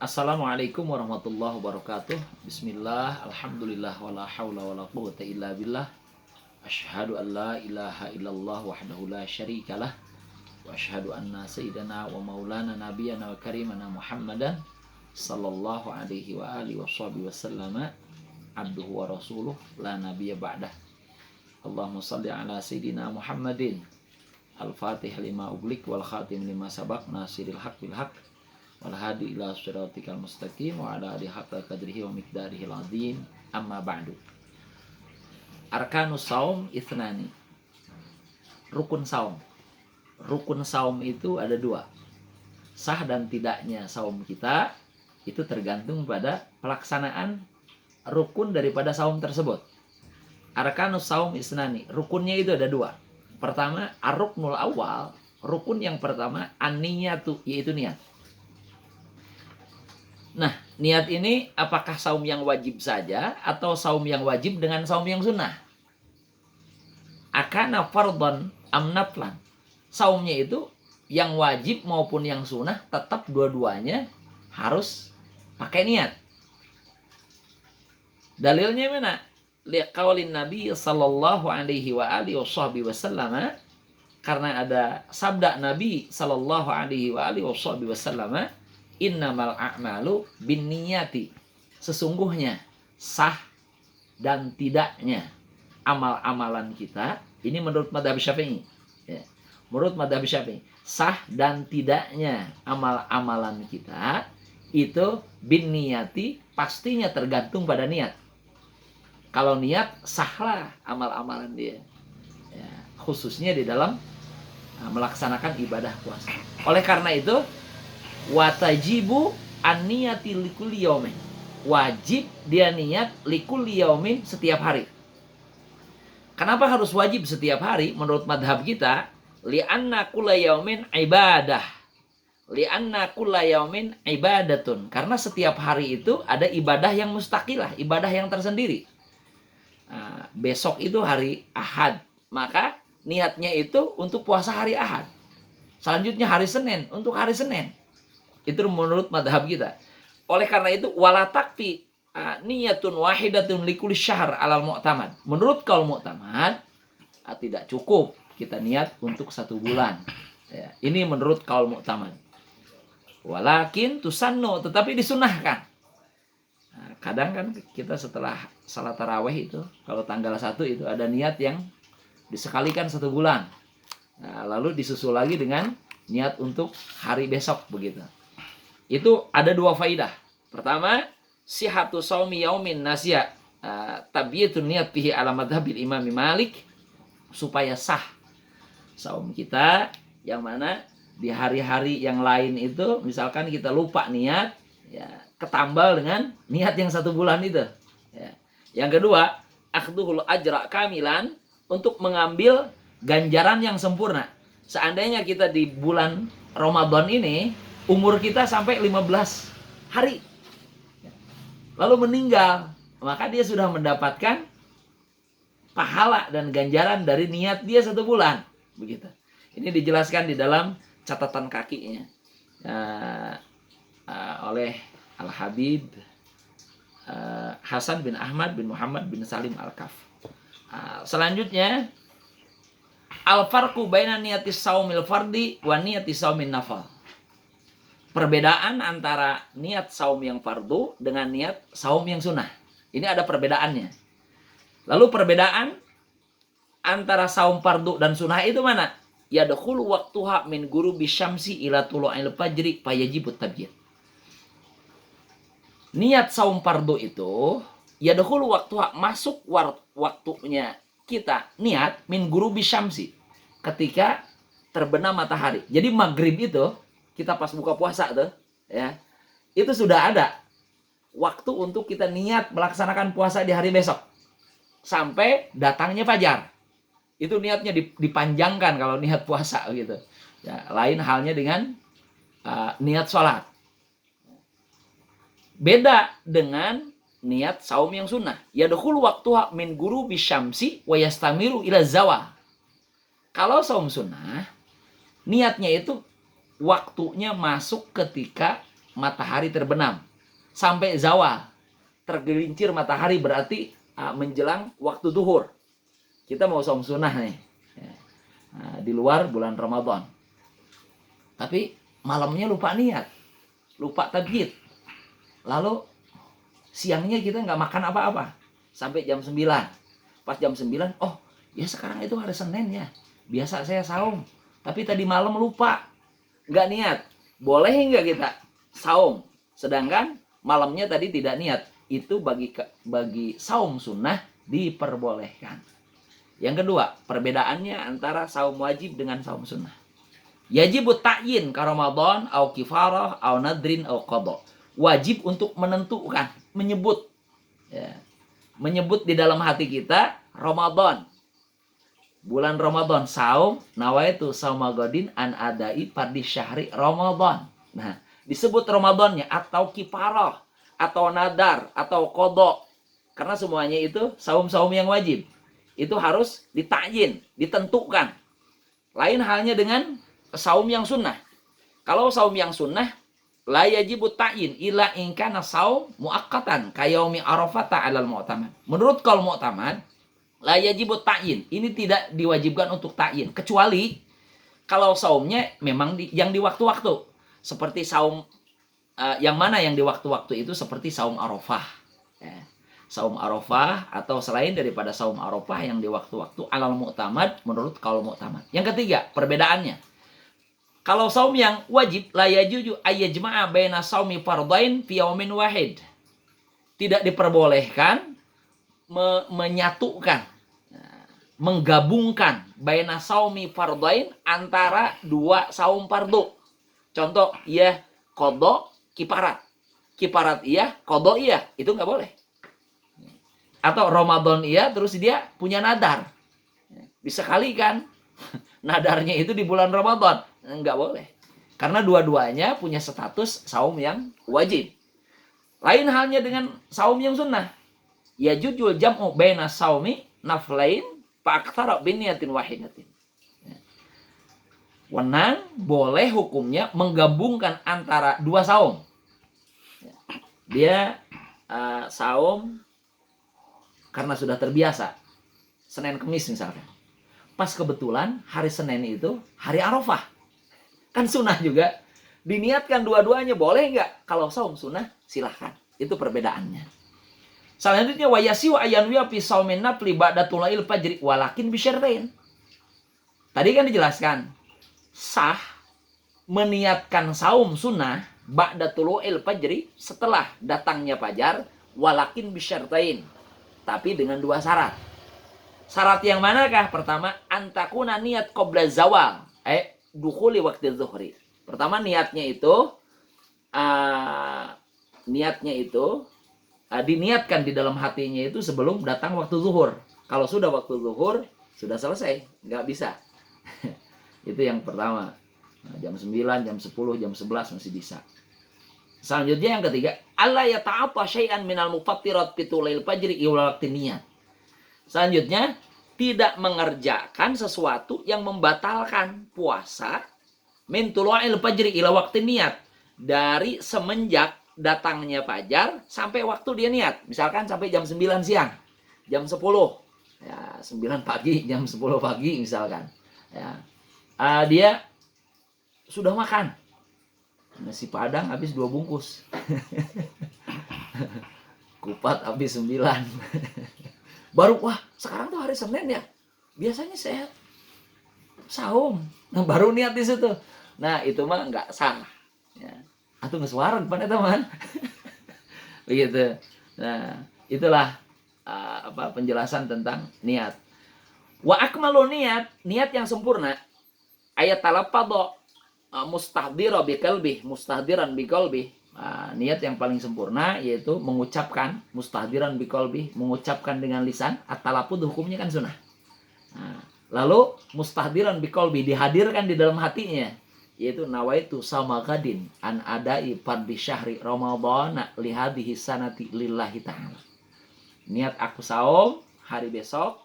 Assalamualaikum warahmatullahi wabarakatuh. Bismillah, alhamdulillah, wala hawla wala quwwata illa billah. Asyhadu an la ilaha illallah wahdahu la syarikalah. Wa asyhadu anna sayyidana wa maulana nabiyana wa karimana Muhammadan sallallahu alaihi wa alihi wa sahbihi wasallama abduhu wa rasuluh la nabiyya ba'dah. Allahumma salli ala sayyidina Muhammadin al-fatih lima uglik wal khatim lima sabaq nasiril haq bil haq wal hadi ila siratikal mustaqim wa ala alihi haqqa qadrihi wa miqdarihi al-azim. Amma ba'du. Arkanus saum ithnani. Rukun saum. Rukun saum itu ada dua. Sah dan tidaknya saum kita itu tergantung pada pelaksanaan rukun daripada saum tersebut. Arkanus saum ithnani. Rukunnya itu ada dua. Pertama, ar-ruknul awal. Rukun yang pertama an-niyatu, yaitu niat. Nah, niat ini apakah saum yang wajib saja atau saum yang wajib dengan saum yang sunnah? Akana fardhan am naflan. Saumnya itu yang wajib maupun yang sunnah tetap dua-duanya harus pakai niat. Dalilnya mana? Liqaulin Nabi sallallahu alaihi wa alihi wasallam, karena ada sabda Nabi sallallahu alaihi wa alihi wasallam, innamal a'malu binniyati. Sesungguhnya sah dan tidaknya amal-amalan kita, ini menurut madhab Syafi'i. Ya. Menurut madhab Syafi'i, sah dan tidaknya amal-amalan kita itu binniyati, pastinya tergantung pada niat. Kalau niat, sahlah amal-amalan dia. Ya, khususnya di dalam melaksanakan ibadah puasa. Oleh karena itu, watajibu an-niyati likulli yaumin. Wajib dia niat likulli yaumin, setiap hari. Kenapa harus wajib setiap hari menurut madhab kita? Li'anna kulla yaumin ibadah. Li'anna kulla yaumin ibadatun. Karena setiap hari itu ada ibadah yang mustaqilah, ibadah yang tersendiri. Nah, besok itu hari Ahad, maka niatnya itu untuk puasa hari Ahad. Selanjutnya hari Senin, untuk hari Senin. Itu menurut madhab kita. Oleh karena itu, wala takfi niyatun wahidatun likulli syahr alal mu'tamad. Menurut kaul mu'tamad, tidak cukup kita niat untuk 1 bulan. Ya, ini menurut kaul mu'tamad. Walakin tusannu, tetapi disunahkan. Nah, kadang kan kita setelah salat tarawih itu, kalau tanggal 1 itu ada niat yang disekalikan 1 bulan. Nah, lalu disusul lagi dengan niat untuk hari besok begitu. Itu ada 2 faidah. Pertama, sihatu saumi yaumin nasya, tabyitun niat fihi ala madhabil Imam Malik, supaya sah saum kita, yang mana di hari-hari yang lain itu misalkan kita lupa niat, ya ketambal dengan niat yang 1 bulan itu. Ya. Yang kedua, akhdhul ajra kamilan, untuk mengambil ganjaran yang sempurna. Seandainya kita di bulan Ramadan ini umur kita sampai 15 hari, lalu meninggal, maka dia sudah mendapatkan pahala dan ganjaran dari niat dia 1 bulan. Begitu. Ini dijelaskan di dalam catatan kakinya oleh Al-Habib Hasan bin Ahmad bin Muhammad bin Salim Al-Kaf. Selanjutnya, al-farqu baina niyatis saumil fardi wa niyatis saumin nafal. Perbedaan antara niat saum yang fardu dengan niat saum yang sunnah. Ini ada perbedaannya. Lalu perbedaan antara saum fardu dan sunnah itu mana? Yadkhulu waqtuha min ghurubi syamsi ila tulu'il fajri fayajibut tabyid. Niat saum fardu itu yadkhulu waqtuha, masuk waktunya kita niat min ghurubi syamsi, ketika terbenam matahari. Jadi maghrib itu kita pas buka puasa tuh, ya, itu sudah ada waktu untuk kita niat melaksanakan puasa di hari besok sampai datangnya fajar. Itu niatnya dipanjangkan kalau niat puasa gitu. Ya, lain halnya dengan niat sholat. Beda dengan niat saum yang sunnah. Yadkhulu waqtuha min ghurubi syamsi wa yastamiru ila zawal. Kalau saum sunnah, niatnya itu waktunya masuk ketika matahari terbenam sampai zawal. Tergelincir matahari berarti menjelang waktu zuhur. Kita mau saum sunnah nih. Di luar bulan Ramadan. Tapi malamnya lupa niat. Lupa tabyid. Lalu siangnya kita nggak makan apa-apa. Sampai jam 9. Pas jam 9, oh ya sekarang itu hari Senin ya. Biasa saya saum. Tapi tadi malam lupa. Nggak niat. Boleh nggak kita saum? Sedangkan malamnya tadi tidak niat. Itu bagi saum sunnah diperbolehkan. Yang kedua, perbedaannya antara saum wajib dengan saum sunnah. Yajibut ta'yin ka Ramadan au kifarah au nadrin au qadha. Wajib untuk menentukan, menyebut. Ya. Menyebut di dalam hati kita Ramadan. Bulan Ramadan saum, nawaitu saumagodin an adai fardhi syahri Ramadan. Nah, disebut Ramadannya atau kifarah atau nadar atau qadha. Karena semuanya itu saum-saum yang wajib. Itu harus ditakyin, ditentukan. Lain halnya dengan saum yang sunnah. Kalau saum yang sunnah, la yajibu ta'yin illa in kana saum muakkatan kayaumi arafata 'alal mu'tamad. Menurut qaul mu'tamad, la yajibu ta'yin. Ini tidak diwajibkan untuk ta'yin, kecuali kalau saumnya memang yang di waktu-waktu. Seperti saum yang mana yang di waktu-waktu itu seperti saum Arafah. Saum Arafah atau selain daripada saum Arafah yang di waktu-waktu alal mu'tamad menurut qaul mu'tamad. Yang ketiga, perbedaannya. Kalau saum yang wajib la yajuju ayyajma'a baina saumi fardhain fi yaumin wahid. Tidak diperbolehkan menyatukan, menggabungkan baina saumi fardhain antara dua saum fardu. Contoh, iya qadha kifarat. Kifarat iya, qadha iya, itu nggak boleh. Atau Ramadan iya, terus dia punya nadar. Bisa kali kan? Nadarnya itu di bulan Ramadan. Enggak boleh. Karena dua-duanya punya status saum yang wajib. Lain halnya dengan saum yang sunnah. Ya jujul jam'u baina saumi naflain fa'aktsara biniyatin wahidatin. Wenang boleh hukumnya menggabungkan antara dua saum. Dia saum karena sudah terbiasa. Senin Kemis misalkan. Pas kebetulan hari Senin itu hari Arafah. Kan sunnah juga. Diniatkan dua-duanya, boleh nggak? Kalau saum sunnah silahkan. Itu perbedaannya. Selanjutnya wayasiu ayanwiya fi saumin nafli ba'da tulail fajri walakin bisyartain. Tadi kan dijelaskan sah meniatkan saum sunnah ba'da tulu'il fajri setelah datangnya fajar walakin bisyartain. Tapi dengan dua syarat. Syarat yang manakah? Pertama, antakuna niat qabla zawal. Dukhuli waktu zuhri. Pertama niatnya itu diniatkan di dalam hatinya itu sebelum datang waktu zuhur. Kalau sudah waktu zuhur, sudah selesai. Nggak bisa. Itu yang pertama. Jam 9, jam 10, jam 11 masih bisa. Selanjutnya yang ketiga, alla yata'atta syai'an minal mufattirat pitulail fajri ila waqti niyat. Selanjutnya, tidak mengerjakan sesuatu yang membatalkan puasa min tulu'il fajri ila waqti niyat. Dari semenjak datangnya fajar sampai waktu dia niat. Misalkan sampai jam 9 siang, jam 10. Ya, 9 pagi, jam 10 pagi misalkan. Ya. Dia sudah makan. Nasi Padang habis 2 bungkus. Kupat habis 9. Baru, wah sekarang tuh hari Senin ya. Biasanya saya saum. Nah, baru niat di situ. Nah itu mah nggak sah. Ya. Atau ngesuara depan teman. Begitu. Nah itulah penjelasan tentang niat. Wa akmalu niat yang sempurna. Ayat talafadho mustahdiran biqalbi. Niat yang paling sempurna yaitu mengucapkan mustahdiran biqalbi, mengucapkan dengan lisan. At-talafudz hukumnya kan sunnah. Lalu mustahdiran biqalbi, dihadirkan di dalam hatinya, yaitu nawaitu samagadin an adai fardhi syahri Ramadan li hadhihi sanati lillahi ta'ala. Niat aku saum hari besok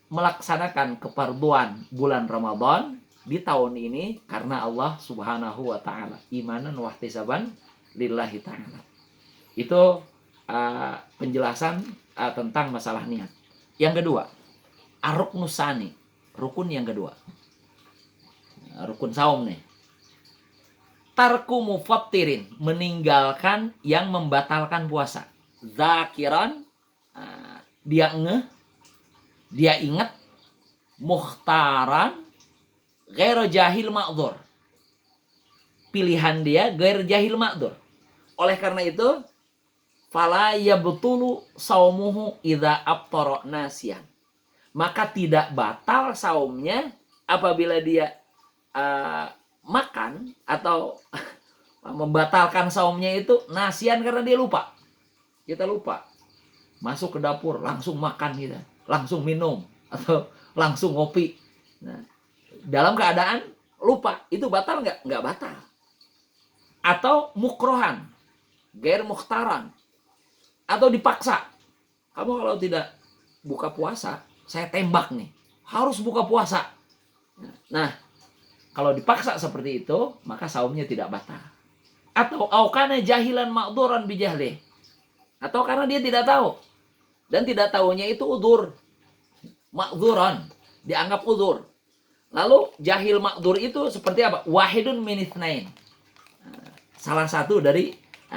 melaksanakan kefarduan bulan Ramadan di tahun ini karena Allah Subhanahu wa taala. Imanan wa ihtisaban lillahi taala. Itu penjelasan tentang masalah niat. Yang kedua, ar-ruknus tsani, rukun yang kedua. Rukun saum nih. Tarku mufattirin, meninggalkan yang membatalkan puasa. Zakiran, dia ngeh, dia ingat, mukhtaran, ghairu jahil ma'dzur. Pilihan dia ghairu jahil ma'dzur. Oleh karena itu, fala yabtulu saumuhu idza aftara nasiyan. Maka tidak batal saumnya apabila dia makan atau membatalkan saumnya itu nasian karena dia lupa. Kita lupa. Masuk ke dapur langsung makan kita, langsung minum atau langsung ngopi. Nah, dalam keadaan lupa, itu batal nggak? Nggak batal. Atau mukrohan, gair mukhtaran, atau dipaksa. Kamu kalau tidak buka puasa, saya tembak nih. Harus buka puasa. Nah, kalau dipaksa seperti itu, maka saumnya tidak batal. Atau aukana jahilan ma'dzuran bijahlih. Atau karena dia tidak tahu. Dan tidak tahunya itu udzur. Ma'dzuran, dianggap udzur. Lalu jahil ma'dzur itu seperti apa? Wahidun min itsnain. Salah satu dari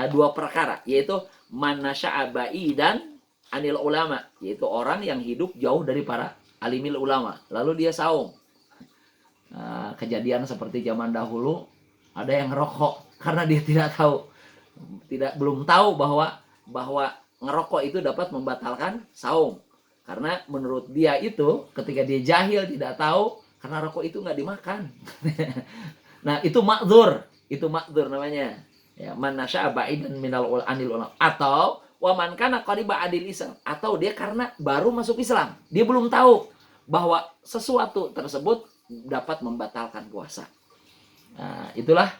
dua perkara, yaitu manasya'a ba'idan anil ulama, yaitu orang yang hidup jauh dari para alimil ulama. Lalu dia saum. Kejadian seperti zaman dahulu, ada yang ngerokok karena dia tidak tahu, belum tahu bahwa ngerokok itu dapat membatalkan saum. Karena menurut dia itu ketika dia jahil tidak tahu, karena rokok itu nggak dimakan. Nah, itu makdzur namanya. Ya, man nasya'a ba'idan minal anil ulama, atau wa man kana qariba adil Islam, atau dia karena baru masuk Islam, dia belum tahu bahwa sesuatu tersebut dapat membatalkan puasa. Nah, itulah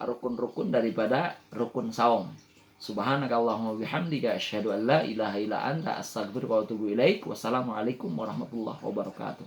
rukun-rukun daripada rukun saum. Subhanakallahumma bihamdika asyhadu an la ilaha illa anta astaghfiruka wa atubu ilaik. Wassalamualaikum warahmatullahi wabarakatuh.